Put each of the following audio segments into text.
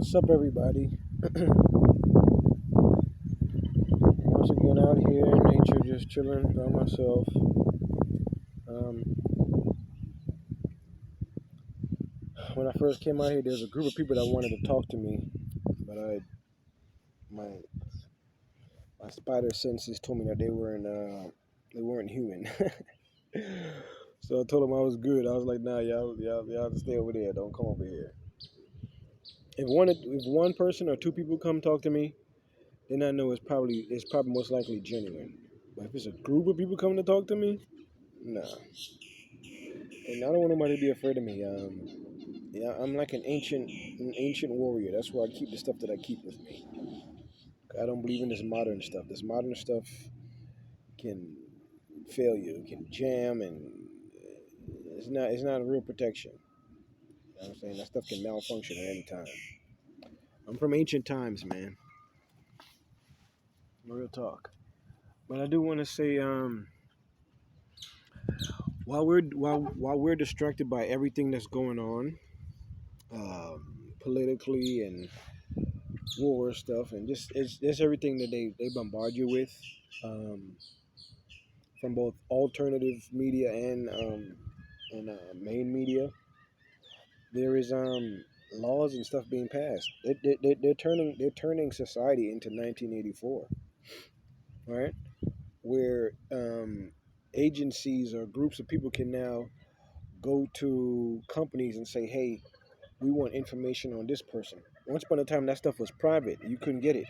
What's up, everybody? Once again, out here in nature, just chilling by myself. Um, when I first came out here, there was a group of people that wanted to talk to me, but my my spider senses told me that they weren't human. So I told them I was good. I was like, nah, y'all stay over there. Don't come over here. If one person or two people come talk to me, then I know it's probably most likely genuine. But if it's a group of people coming to talk to me, nah. And I don't want nobody to be afraid of me. Yeah, I'm like an ancient warrior. That's why I keep the stuff that I keep with me. I don't believe in this modern stuff. This modern stuff can fail you, can jam, and it's not a real protection. You know what I'm saying? That stuff can malfunction at any time. I'm from ancient times, man. Real talk. But I do want to say, while we're distracted by everything that's going on, politically and war stuff, and just everything that they bombard you with, um, from both alternative media and main media. There is laws and stuff being passed. They're turning society into 1984, right? Where agencies or groups of people can now go to companies and say, "Hey, we want information on this person." Once upon a time, that stuff was private; you couldn't get it.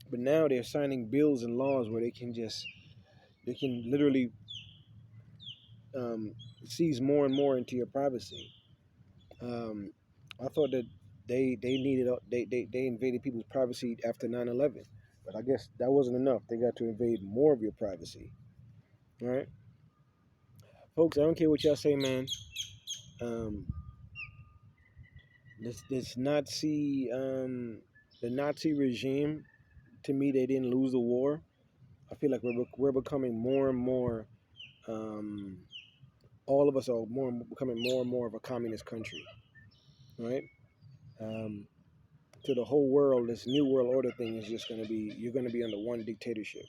But now they're signing bills and laws where they can literally um, seize more and more into your privacy. Um, I thought that they needed they invaded people's privacy after 9/11, but I guess that wasn't enough. They got to invade more of your privacy, right? Folks, I don't care what y'all say, man. Um, this Nazi the Nazi regime, to me, they didn't lose the war. I feel like we're becoming more and more. Um, all of us are becoming more and more of a communist country, right? Um, to the whole world, this new world order thing is just going to be, you're going to be under one dictatorship.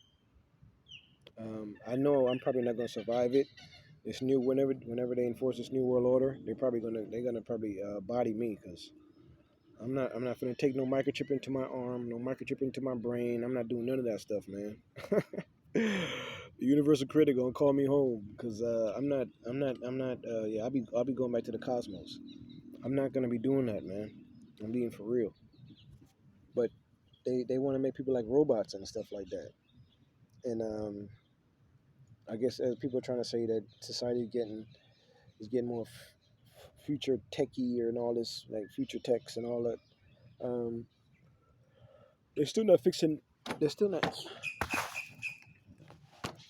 I know I'm probably not going to survive it. This new whenever they enforce this new world order, they're gonna probably body me, because I'm not gonna take no microchip into my arm, no microchip into my brain. I'm not doing none of that stuff, man. The universal critic gonna call me home, because I'm not. Yeah, I'll be going back to the cosmos. I'm not gonna be doing that, man. I'm being for real. But they want to make people like robots and stuff like that. And I guess as people are trying to say that society is getting more future techy and all this, like future techs and all that. Um, they're still not fixing. They're still not.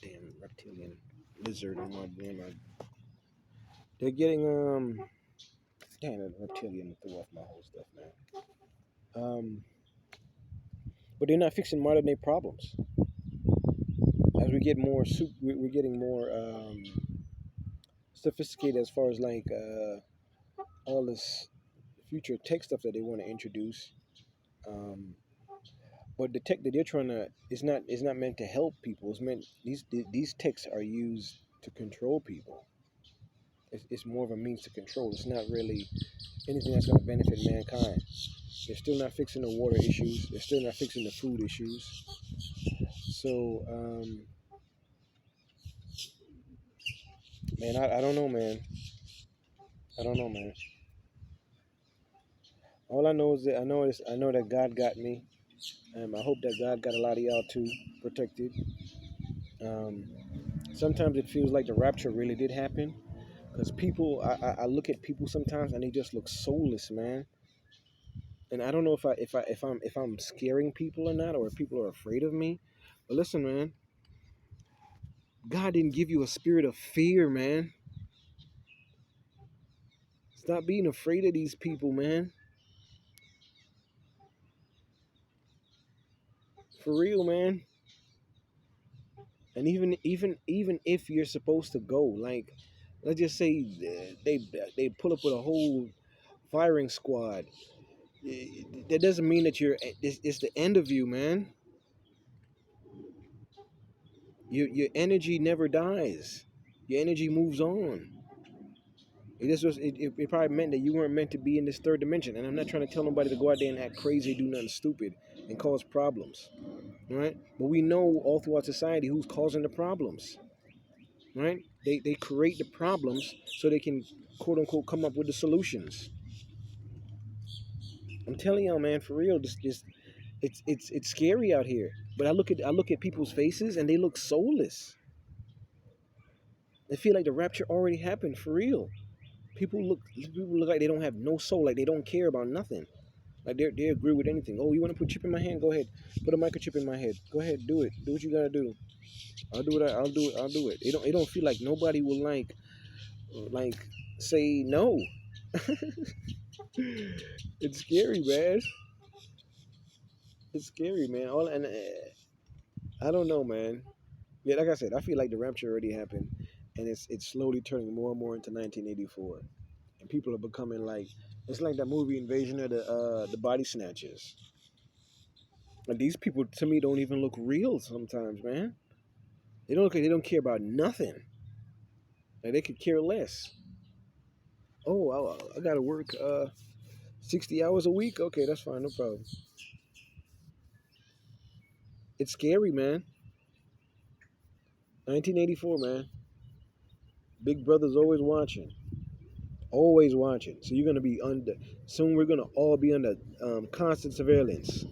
Damn reptilian lizard on my. They're getting Damn, that reptilian threw off my whole stuff, man. But they're not fixing modern day problems. As we get more, we're getting more sophisticated as far as like all this future tech stuff that they want to introduce. Um, but the tech that they're trying to is not meant to help people. It's meant these techs are used to control people. It's more of a means to control. It's not really anything that's going to benefit mankind. They're still not fixing the water issues. They're still not fixing the food issues. So, man, I don't know, man. I don't know, man. All I know is that I know that God got me. I hope that God got a lot of y'all too protected. Um, Sometimes it feels like the rapture really did happen, because people, I look at people sometimes and they just look soulless, man. And I don't know if I'm scaring people or not, or if people are afraid of me. But listen, man, God didn't give you a spirit of fear, man. Stop being afraid of these people, man. For real, man. And even if you're supposed to go, like, let's just say they pull up with a whole firing squad, That doesn't mean that it's the end of you, man. Your energy never dies. Your energy moves on. It probably meant that you weren't meant to be in this third dimension. And I'm not trying to tell nobody to go out there and act crazy, do nothing stupid, and cause problems, right? But we know all throughout society who's causing the problems, right? They create the problems so they can quote unquote come up with the solutions. I'm telling y'all, man, for real, this it's scary out here. But I look at people's faces and they look soulless. They feel like the rapture already happened for real. People look like they don't have no soul, like they don't care about nothing. Like they agree with anything. Oh, you want to put chip in my hand? Go ahead. Put a microchip in my head. Go ahead, do it. Do what you gotta do. I'll do it. I'll do it. I'll do it. It don't feel like nobody will like say no. It's scary, man. It's scary, man. All and I don't know, man. Yeah, like I said, I feel like the rapture already happened, and it's slowly turning more and more into 1984, and people are becoming like it's like that movie Invasion of the Body Snatchers. And these people to me don't even look real sometimes, man. They don't look like they don't care about nothing. Like they could care less. Oh, I gotta work 60 hours a week. Okay, that's fine, no problem. It's scary, man. 1984, man. Big Brother's always watching. Always watching. So you're gonna be under. Soon we're gonna all be under constant surveillance.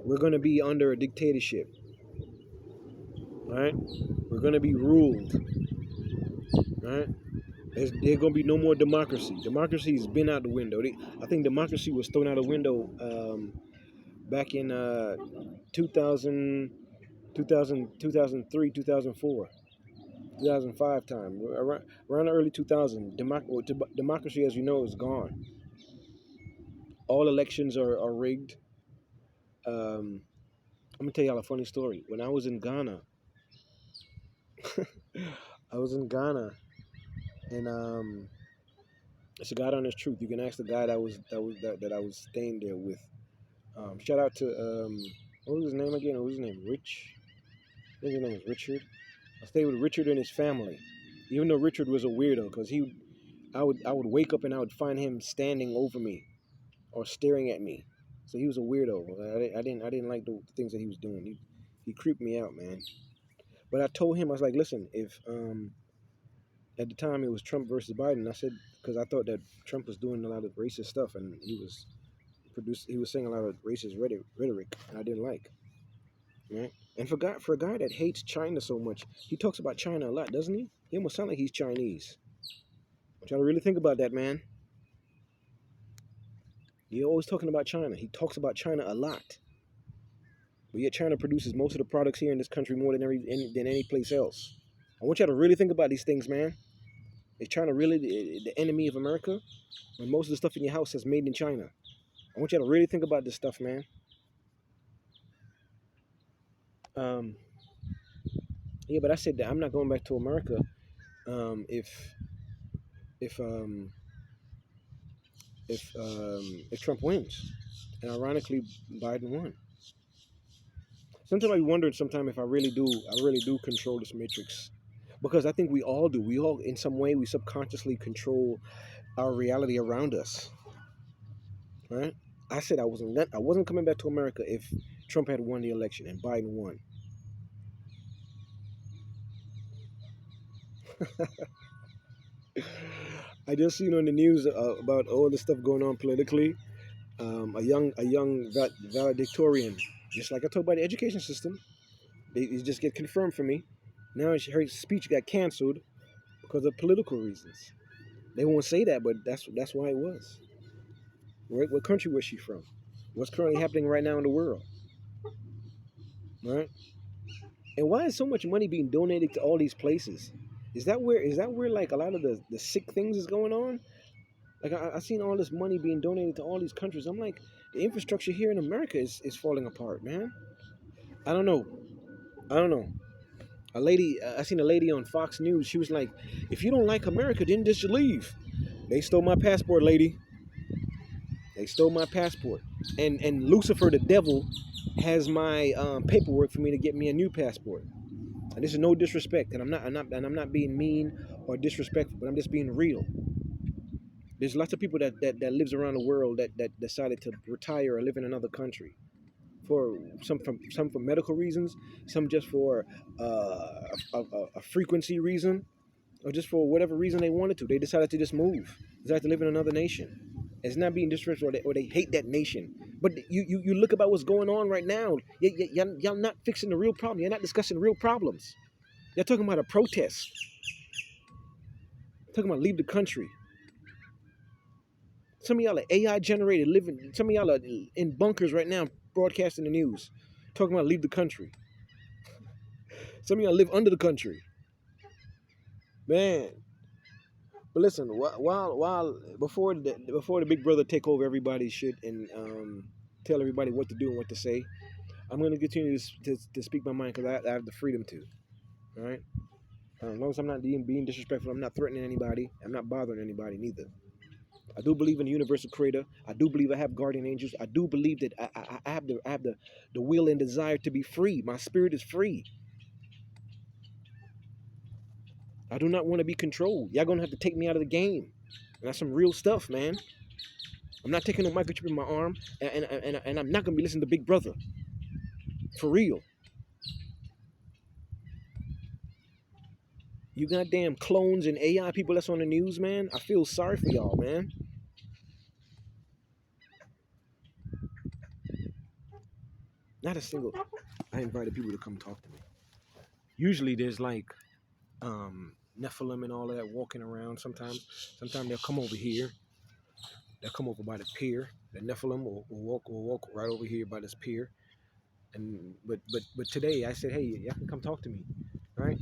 We're gonna be under a dictatorship. All right. We're gonna be ruled. All right. There's gonna be no more democracy. Democracy's been out the window. I think democracy was thrown out the window back in 2000, 2003, 2004, 2005 time. Around the early 2000s, democracy, as you know, is gone. All elections are rigged. Um, I'm gonna tell y'all a funny story. When I was in Ghana, I was in Ghana, and it's a God honest truth. You can ask the guy that I was staying there with. Shout out to what was his name again? What was his name? Rich. I think his name was Richard. I stayed with Richard and his family. Even though Richard was a weirdo, because I would wake up and I would find him standing over me or staring at me. So he was a weirdo. I didn't like the things that he was doing. He creeped me out, man. But I told him, I was like, listen, if at the time it was Trump versus Biden, I said, because I thought that Trump was doing a lot of racist stuff and he was saying a lot of racist rhetoric, and I didn't like, right? And for a guy that hates China so much, he talks about China a lot, doesn't he? He almost sounds like he's Chinese. I'm trying to really think about that, man. He's always talking about China. He talks about China a lot. But yet China produces most of the products here in this country more than any place else. I want you to really think about these things, man. Is China really the enemy of America? When most of the stuff in your house is made in China. I want you to really think about this stuff, man. Um, yeah, but I said that I'm not going back to America if if um, if Trump wins, and ironically Biden won. Sometimes I wonder sometimes if I really do control this matrix, because I think we all do. We all, in some way, we subconsciously control our reality around us, right? I said I wasn't coming back to America if Trump had won the election and Biden won. I just seen on the news about all the stuff going on politically. A young valedictorian, just like I talked about the education system, it just get confirmed for me. Now her speech got canceled because of political reasons. They won't say that, but that's why it was. What country was she from? What's currently happening right now in the world? Right? And why is so much money being donated to all these places? Is that where like a lot of the sick things is going on? Like I seen all this money being donated to all these countries. I'm like, the infrastructure here in America is falling apart, man. I don't know. I don't know. I seen a lady on Fox News. She was like, if you don't like America, then just leave. They stole my passport, lady. They stole my passport, and Lucifer, the devil, has my paperwork for me to get me a new passport. And this is no disrespect, and I'm not being mean or disrespectful, but I'm just being real. There's lots of people that lives around the world that decided to retire or live in another country for some for medical reasons, some just for a frequency reason, or just for whatever reason they wanted to. They decided to just move, decided to live in another nation. It's not being disrespectful, or they hate that nation. But you look about what's going on right now. Y'all not fixing the real problem. You're not discussing real problems. You're talking about a protest. You're talking about leave the country. Some of y'all are AI generated living. Some of y'all are in bunkers right now broadcasting the news, talking about leave the country. Some of y'all live under the country, man. But listen, while before the big brother take over everybody's shit and tell everybody what to do and what to say, I'm going to continue to speak my mind because I have the freedom to. All right. As long as I'm not being disrespectful, I'm not threatening anybody. I'm not bothering anybody neither. I do believe in the universal creator. I do believe I have guardian angels. I do believe that I have the will and desire to be free. My spirit is free. I do not want to be controlled. Y'all gonna have to take me out of the game. And that's some real stuff, man. I'm not taking a microchip in my arm, and I'm not gonna be listening to Big Brother. For real. You goddamn clones and AI people that's on the news, man. I feel sorry for y'all, man. Not a single. I invited people to come talk to me. Usually there's like Nephilim and all of that walking around. Sometimes they'll come over here. They'll come over by the pier. The Nephilim will walk right over here by this pier. And but today I said, hey, y'all can come talk to me, right?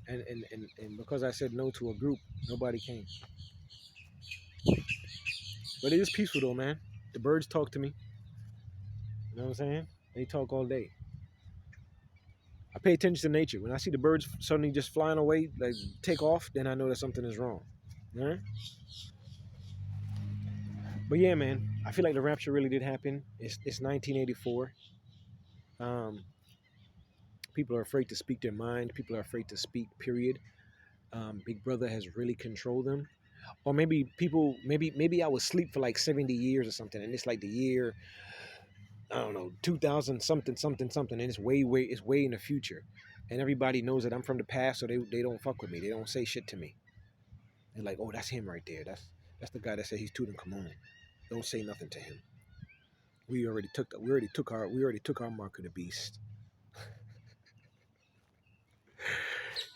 And because I said no to a group, nobody came. But it is peaceful though, man. The birds talk to me. You know what I'm saying? They talk all day. I pay attention to nature. When I see the birds suddenly just flying away, like take off, then I know that something is wrong. All right? But yeah, man, I feel like the rapture really did happen. It's 1984. Um, people are afraid to speak their mind. People are afraid to speak. Period. Big Brother has really controlled them. Or maybe I was asleep for like 70 years or something, and it's like the year, I don't know, 2000 something, and it's way in the future, and everybody knows that I'm from the past, so they don't fuck with me. They don't say shit to me. They're like, oh, that's him right there. That's the guy that said he's Tutankhamun. Don't say nothing to him. We already took our mark of the beast.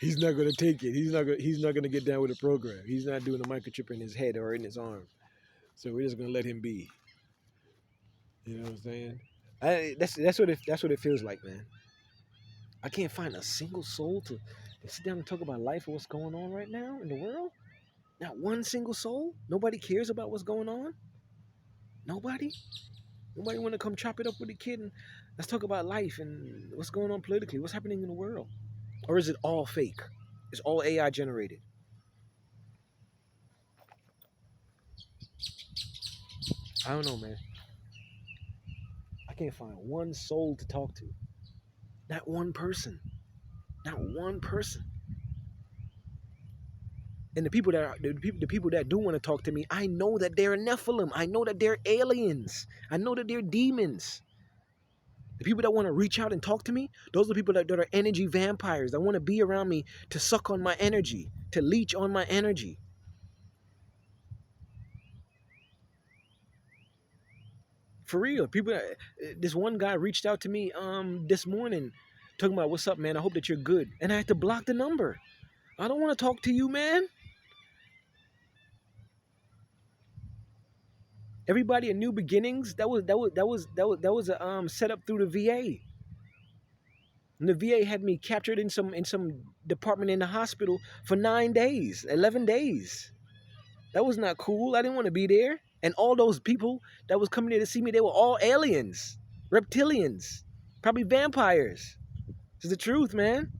He's not gonna take it. He's not gonna get down with the program. He's not doing a microchip in his head or in his arm. So we're just gonna let him be. You know what I'm saying? That's what it feels like, man. I can't find a single soul to sit down and talk about life or what's going on right now in the world. Not one single soul. Nobody cares about what's going on. Nobody. Nobody want to come chop it up with a kid and let's talk about life and what's going on politically. What's happening in the world? Or is it all fake? It's all AI generated. I don't know, man. I can't find one soul to talk to. Not one person. Not one person. And the people that do want to talk to me, I know that they're Nephilim. I know that they're aliens. I know that they're demons. The people that want to reach out and talk to me, those are the people that are energy vampires, that want to be around me to suck on my energy, to leech on my energy. For real, people. This one guy reached out to me this morning, talking about what's up, man. I hope that you're good, and I had to block the number. I don't want to talk to you, man. Everybody at New Beginnings, that was a set up through the VA. And the VA had me captured in some department in the hospital for 9 days, 11 days. That was not cool. I didn't want to be there. And all those people that was coming there to see me, they were all aliens, reptilians, probably vampires. This is the truth, man.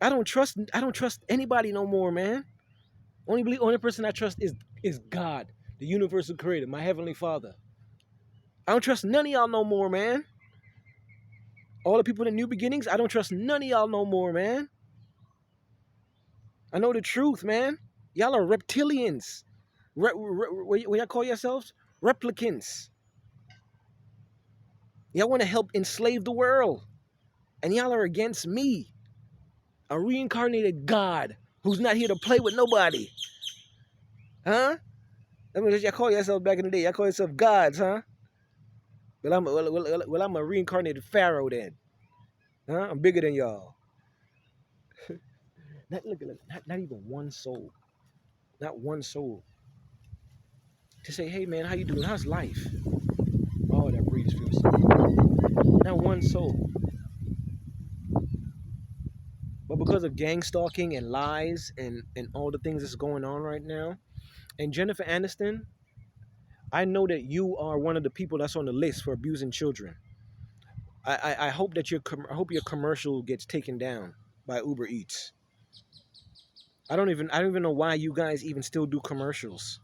I don't trust anybody no more, man. Only person I trust is God. the universal creator, my heavenly Father. I don't trust none of y'all no more, man. All the people in the new beginnings, I don't trust none of y'all no more, man. I know the truth, man. Y'all are reptilians. What y'all call yourselves? Replicants. Y'all want to help enslave the world. And y'all are against me, a reincarnated God who's not here to play with nobody. Huh? I mean, y'all call yourself back in the day. Y'all call yourself gods, huh? I'm a reincarnated pharaoh then. Huh? I'm bigger than y'all. Not even one soul. Not one soul. To say, hey man, how you doing? How's life? Oh, that breeze feels so good. Not one soul. But because of gang stalking and lies and all the things that's going on right now, and Jennifer Aniston, I know that you are one of the people that's on the list for abusing children. I hope that I hope your commercial gets taken down by Uber Eats. I don't even know why you guys even still do commercials.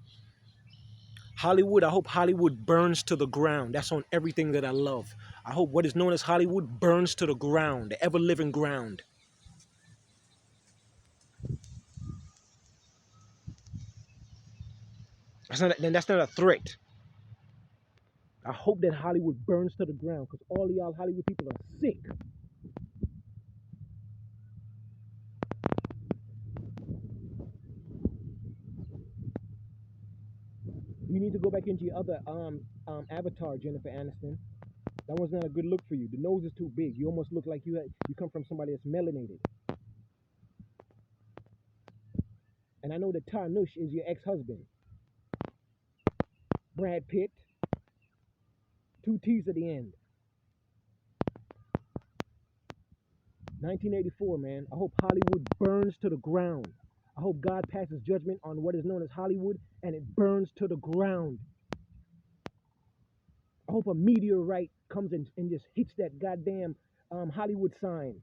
Hollywood, I hope Hollywood burns to the ground. That's on everything that I love. I hope what is known as Hollywood burns to the ground, the ever-living ground. That's not a threat. I hope that Hollywood burns to the ground because all of y'all Hollywood people are sick. You need to go back into your other avatar, Jennifer Aniston. That one's not a good look for you. The nose is too big. You almost look like you come from somebody that's melanated. And I know that Tarnush is your ex-husband. Brad Pitt. Two T's at the end. 1984, man. I hope Hollywood burns to the ground. I hope God passes judgment on what is known as Hollywood and it burns to the ground. I hope a meteorite comes and just hits that goddamn Hollywood sign